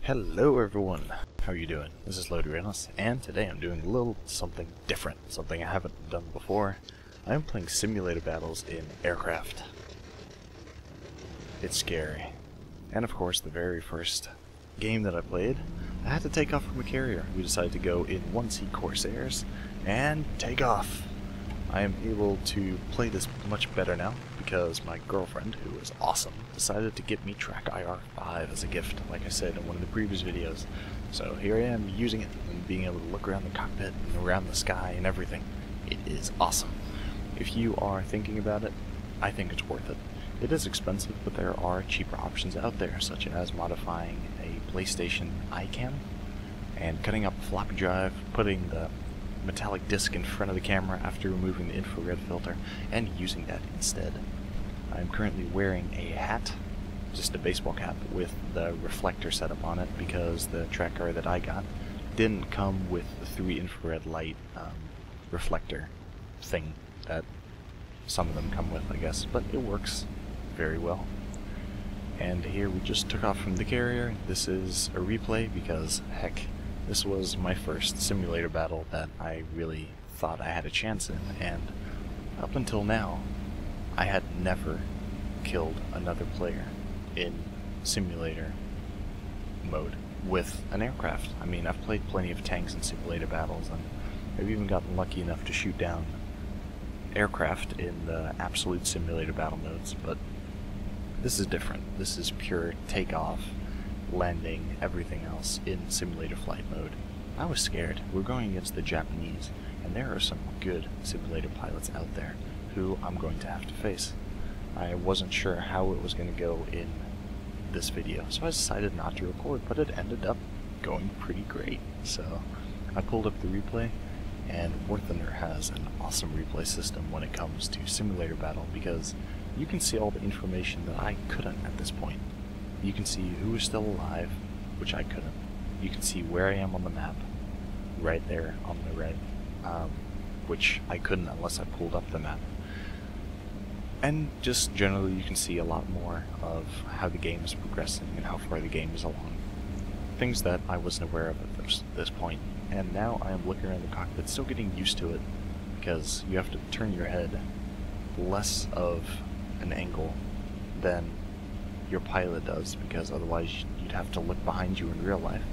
Hello everyone, how are you doing? This is Loaderanos, and today I'm doing a little something different, something I haven't done before. I'm playing simulator battles in aircraft. It's scary. And of course, the very first game that I played, I had to take off from a carrier. We decided to go in 1C Corsairs and take off. I am able to play this much better now because my girlfriend, who is awesome, decided to get me Track IR5 as a gift, like I said in one of the previous videos. So here I am using it and being able to look around the cockpit and around the sky and everything. It is awesome. If you are thinking about it, I think it's worth it. It is expensive, but there are cheaper options out there, such as modifying a PlayStation iCam and cutting up a floppy drive, putting the metallic disc in front of the camera after removing the infrared filter, and using that instead. I'm currently wearing a hat, just a baseball cap with the reflector set up on it because the tracker that I got didn't come with the 3 infrared light reflector thing that some of them come with, I guess, but it works very well. And here we just took off from the carrier. This is a replay because, heck, this was my first simulator battle that I really thought I had a chance in, and up until now, I had never killed another player in simulator mode with an aircraft. I mean, I've played plenty of tanks in simulator battles, and I've even gotten lucky enough to shoot down aircraft in the absolute simulator battle modes, but this is different. This is pure takeoff, landing, everything else in simulator flight mode. I was scared. We're going against the Japanese, and there are some good simulator pilots out there who I'm going to have to face. I wasn't sure how it was going to go in this video, so I decided not to record, but it ended up going pretty great. So I pulled up the replay, and War Thunder has an awesome replay system when it comes to simulator battle because you can see all the information that I couldn't at this point. You can see who is still alive, which I couldn't. You can see where I am on the map, right there on the right, which I couldn't unless I pulled up the map. And just generally you can see a lot more of how the game is progressing and how far the game is along. Things that I wasn't aware of at this point. And now I am looking around the cockpit, still getting used to it, because you have to turn your head less of an angle than your pilot does, because otherwise you'd have to look behind you in real life,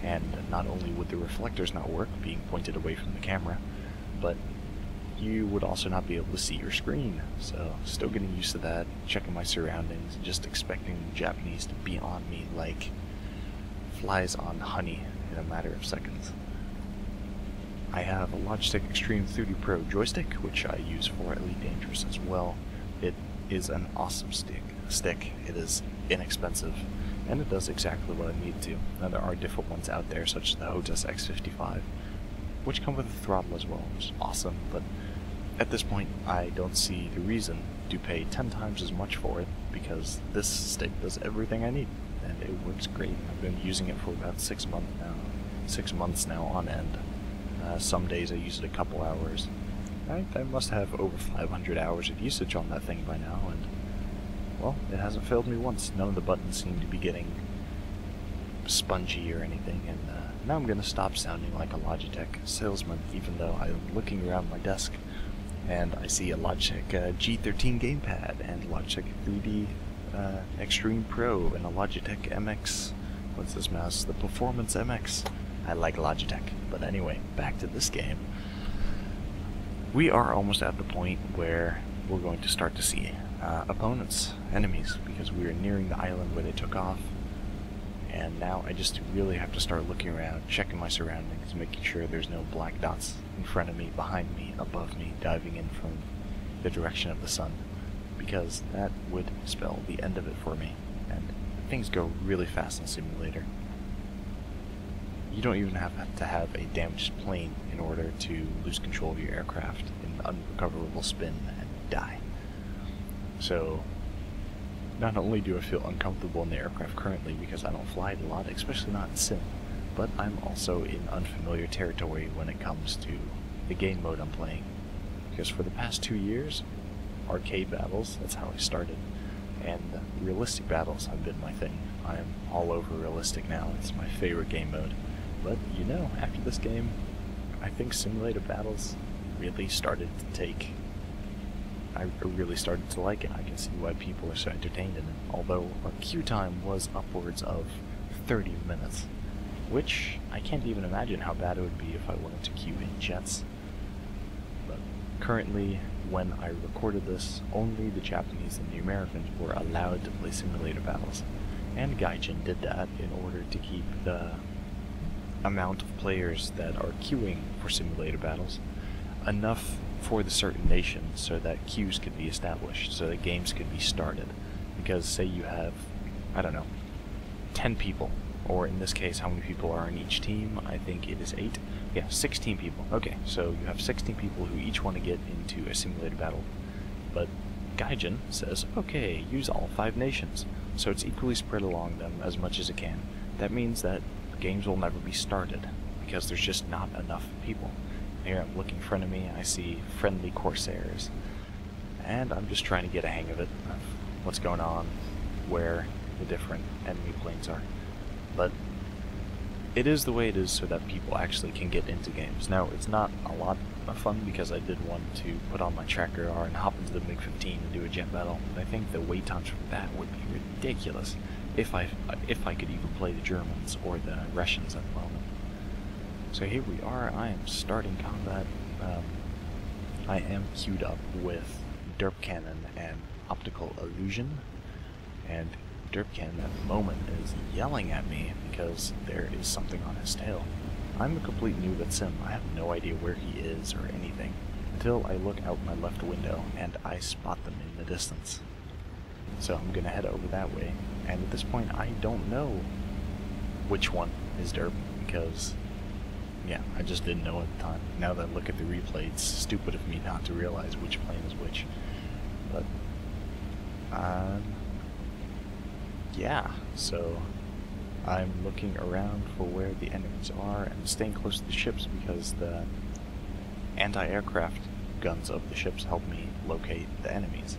and not only would the reflectors not work being pointed away from the camera, but you would also not be able to see your screen. So still getting used to that, checking my surroundings, just expecting the Japanese to be on me like flies on honey in a matter of seconds. I have a Logitech Extreme 3D Pro joystick, which I use for Elite Dangerous as well. It is an awesome stick. It is inexpensive, and it does exactly what I need to. Now there are different ones out there, such as the Hotas X55, which come with a throttle as well, which is awesome, but at this point I don't see the reason to pay 10 times as much for it, because this stick does everything I need, and it works great. I've been using it for about 6 months now on end. Some days I use it a couple hours. I must have over 500 hours of usage on that thing by now, and well, it hasn't failed me once. None of the buttons seem to be getting spongy or anything, and now I'm going to stop sounding like a Logitech salesman, even though I'm looking around my desk and I see a Logitech G13 gamepad and Logitech 3D Extreme Pro and a Logitech MX. What's this mouse? The Performance MX. I like Logitech, but anyway, back to this game. We are almost at the point where we're going to start to see opponents, enemies, because we are nearing the island where they took off, and now I just really have to start looking around, checking my surroundings, making sure there's no black dots in front of me, behind me, above me, diving in from the direction of the sun, because that would spell the end of it for me, and things go really fast in simulator. You don't even have to have a damaged plane in order to lose control of your aircraft in unrecoverable spin and die. So, not only do I feel uncomfortable in the aircraft currently because I don't fly it a lot, especially not in sim, but I'm also in unfamiliar territory when it comes to the game mode I'm playing. Because for the past 2 years, arcade battles, that's how I started, and realistic battles have been my thing. I'm all over realistic now. It's my favorite game mode. But, you know, after this game, I think simulator battles really started to take... I really started to like it. I can see why people are so entertained in it. Although our queue time was upwards of 30 minutes. Which, I can't even imagine how bad it would be if I wanted to queue in jets. But currently, when I recorded this, only the Japanese and the Americans were allowed to play simulator battles. And Gaijin did that in order to keep the amount of players that are queuing for simulator battles enough for the certain nation so that queues could be established, so that games could be started. Because say you have, I don't know, 10 people, or in this case how many people are in each team, I think it is 8, yeah, 16 people. Okay, so you have 16 people who each want to get into a simulator battle, but Gaijin says, okay, use all 5 nations, so it's equally spread along them as much as it can. That means that games will never be started, because there's just not enough people. Here I'm looking in front of me, I see friendly Corsairs, and I'm just trying to get a hang of it, of what's going on, where the different enemy planes are. But it is the way it is so that people actually can get into games. Now, it's not a lot of fun because I did want to put on my tracker R and hop into the MiG-15 and do a jet battle, but I think the wait times for that would be ridiculous if I could even play the Germans or the Russians at the moment. So here we are, I am starting combat. I am queued up with Derp Cannon and Optical Illusion, and Derp Cannon at the moment is yelling at me because there is something on his tail. I'm a complete noob at Sim, I have no idea where he is or anything, until I look out my left window and I spot them in the distance. So I'm gonna head over that way, and at this point I don't know which one is Derp, because yeah, I just didn't know at the time. Now that I look at the replay, it's stupid of me not to realize which plane is which. But, yeah, so I'm looking around for where the enemies are and staying close to the ships because the anti-aircraft guns of the ships help me locate the enemies.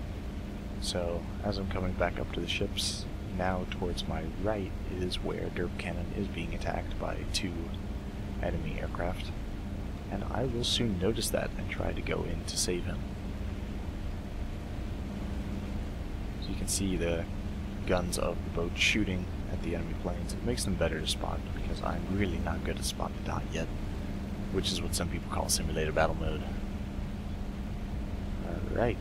So, as I'm coming back up to the ships, now towards my right is where Derp Cannon is being attacked by 2 enemy aircraft, and I will soon notice that and try to go in to save him. So you can see the guns of the boat shooting at the enemy planes. It makes them better to spot because I'm really not good at spot the dot yet, which is what some people call simulator battle mode. Alright,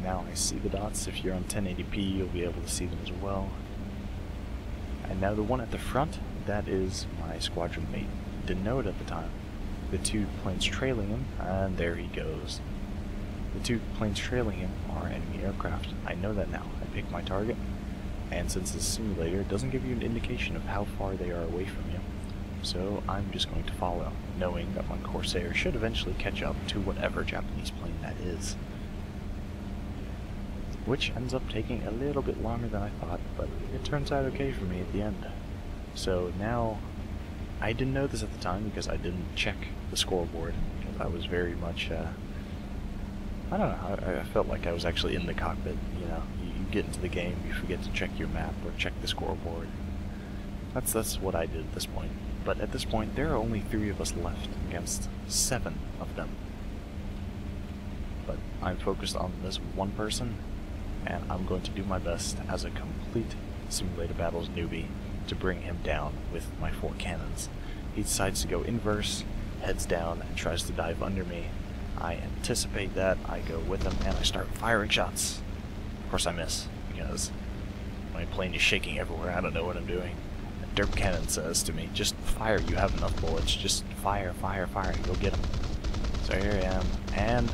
now I see the dots. If you're on 1080p you'll be able to see them as well. And now the one at the front, that is my squadron mate. Didn't know it at the time. The 2 planes trailing him, and there he goes. The 2 planes trailing him are enemy aircraft. I know that now. I pick my target, and since this simulator, it doesn't give you an indication of how far they are away from you. So I'm just going to follow, knowing that my Corsair should eventually catch up to whatever Japanese plane that is. Which ends up taking a little bit longer than I thought, but it turns out okay for me at the end. So now, I didn't know this at the time because I didn't check the scoreboard, because I was very much, I don't know, I felt like I was actually in the cockpit, you know, you get into the game, you forget to check your map or check the scoreboard. That's what I did at this point. But at this point, there are only 3 of us left against 7 of them. But I'm focused on this one person, and I'm going to do my best as a complete simulator battles newbie to bring him down with my 4 cannons. He decides to go inverse, heads down, and tries to dive under me. I anticipate that, I go with him, and I start firing shots. Of course I miss, because my plane is shaking everywhere, I don't know what I'm doing. And Derp Cannon says to me, just fire, you have enough bullets, just fire, fire, fire, and go get him. So here I am, and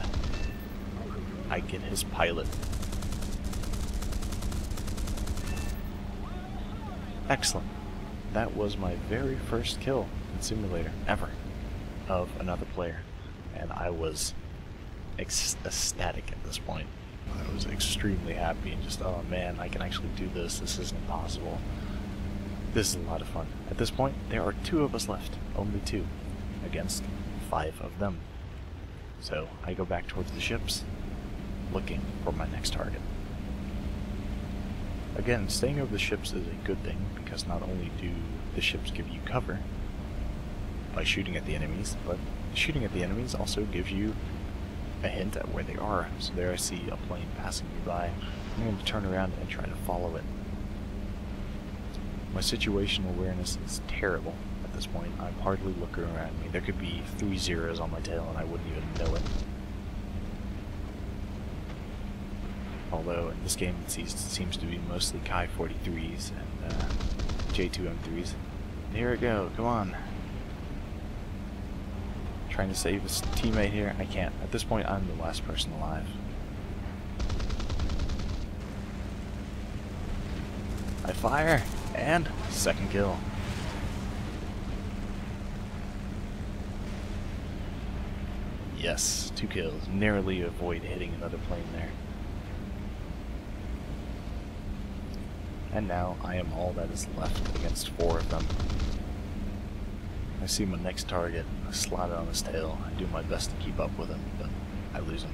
I get his pilot. Excellent. That was my very first kill in simulator ever of another player, and I was ecstatic at this point. I was extremely happy and just, oh man, I can actually do this. This isn't impossible. This is a lot of fun. At this point, there are 2 of us left, only 2, against 5 of them. So I go back towards the ships, looking for my next target. Again, staying over the ships is a good thing, because not only do the ships give you cover by shooting at the enemies, but shooting at the enemies also gives you a hint at where they are. So there I see a plane passing me by. I'm going to turn around and try to follow it. My situational awareness is terrible at this point. I'm hardly looking around me. There could be 3 zeros on my tail and I wouldn't even know it. Although in this game it seems to be mostly Kai 43s and J2M3s. Here we go, come on. Trying to save his teammate here. I can't. At this point I'm the last person alive. I fire, and second kill. Yes, 2 kills. Narrowly avoid hitting another plane there. And now I am all that is left against 4 of them. I see my next target, I slide it on his tail. I do my best to keep up with him, but I lose him.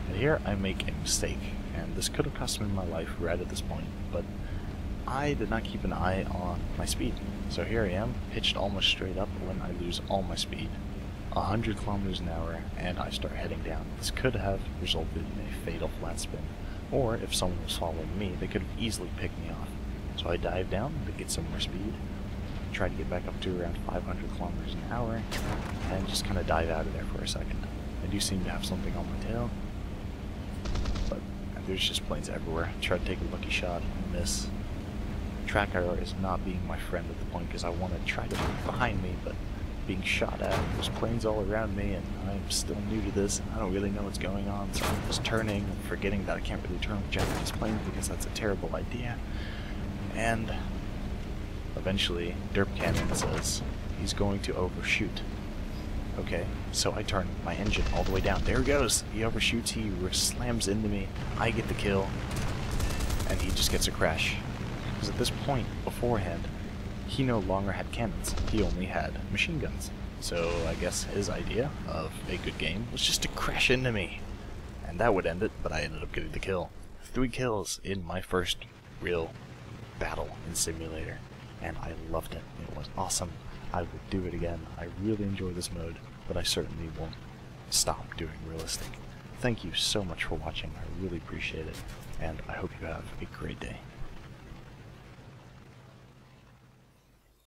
And here I make a mistake, and this could have cost me my life right at this point, but I did not keep an eye on my speed. So here I am, pitched almost straight up when I lose all my speed. 100 kilometers an hour, and I start heading down. This could have resulted in a fatal flat spin. Or, if someone was following me, they could have easily picked me off. So I dive down to get some more speed, try to get back up to around 500 kilometers an hour, and just kind of dive out of there for a second. I do seem to have something on my tail, but there's just planes everywhere. Try to take a lucky shot and miss. Track error is not being my friend at the point because I want to try to look behind me, but being shot at, there's planes all around me, and I'm still new to this, and I don't really know what's going on, so I'm just turning and forgetting that I can't really turn with Japanese planes because that's a terrible idea. And eventually, Derp Cannon says he's going to overshoot. Okay, so I turn my engine all the way down. There he goes! He overshoots, he slams into me, I get the kill, and he just gets a crash. Because at this point, beforehand, he no longer had cannons, he only had machine guns. So I guess his idea of a good game was just to crash into me. And that would end it, but I ended up getting the kill. 3 kills in my first real battle in Simulator. And I loved it. It was awesome. I would do it again. I really enjoy this mode, but I certainly won't stop doing realistic. Thank you so much for watching. I really appreciate it, and I hope you have a great day.